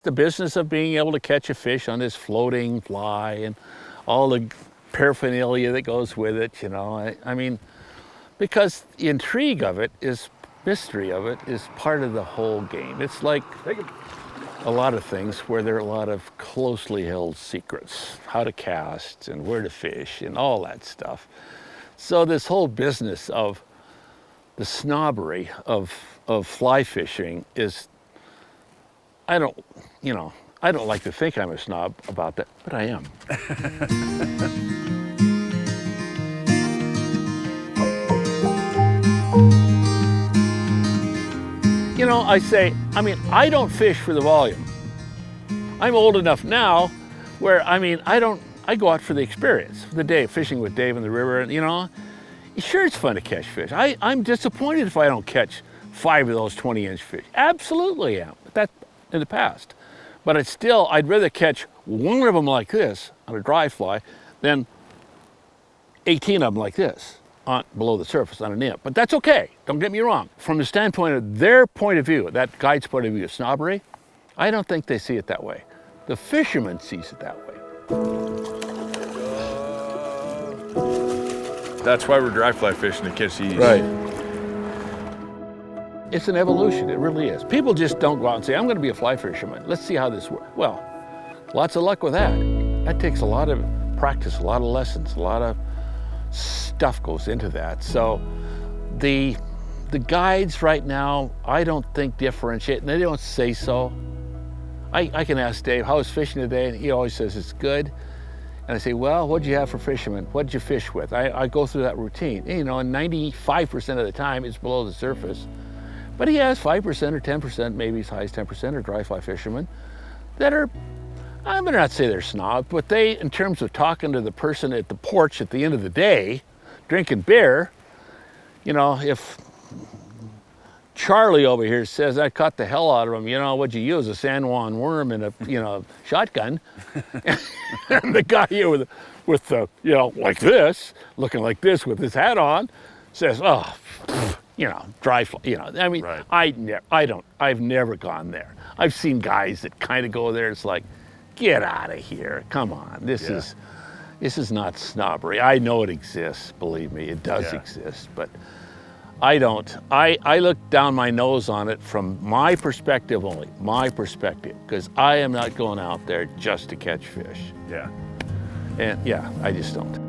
the business of being able to catch a fish on this floating fly and all the paraphernalia that goes with it, you know. I mean, because the intrigue of it is, mystery of it is part of the whole game. It's like a lot of things where there are a lot of closely held secrets, how to cast and where to fish and all that stuff. So this whole business of the snobbery of fly fishing is, I don't like to think I'm a snob about that, but I am. You know, I don't fish for the volume. I'm old enough now where, I go out for the experience, for the day, fishing with Dave in the river, and you know, sure it's fun to catch fish. I'm disappointed if I don't catch 5 of those 20-inch fish. Absolutely am, but that's in the past. But I'd rather catch 1 of them like this on a dry fly than 18 of them like this below the surface on a nymph. But that's okay, don't get me wrong. From the standpoint of their point of view, that guide's point of view of snobbery, I don't think they see it that way. The fisherman sees it that way. That's why we're dry fly fishing to catch these. Right. It's an evolution, it really is. People just don't go out and say, I'm going to be a fly fisherman. Let's see how this works. Well, lots of luck with that. That takes a lot of practice, a lot of lessons, a lot of stuff goes into that. So the guides right now, I don't think differentiate, and they don't say so. I can ask Dave, how was fishing today? And he always says it's good. And I say, well, what'd you have for fishermen? What'd you fish with? I go through that routine. And, you know, and 95% of the time it's below the surface. But he has 5% or 10%, maybe as high as 10% are dry fly fishermen that are, I'm gonna not say they're snobs, but they, in terms of talking to the person at the porch at the end of the day, drinking beer, you know, if Charlie over here says, I caught the hell out of him, you know, what'd you use? A San Juan worm and a, you know, shotgun. And the guy here with the, you know, like this, looking like this with his hat on, says, oh, you know, dry fly, you know, I mean, right. I've never gone there. I've seen guys that kind of go there, it's like, get out of here, come on, this is not snobbery. I know it exists, believe me, it does exist, but I don't. I look down my nose on it from my perspective only, my perspective, because I am not going out there just to catch fish. Yeah. And yeah, I just don't.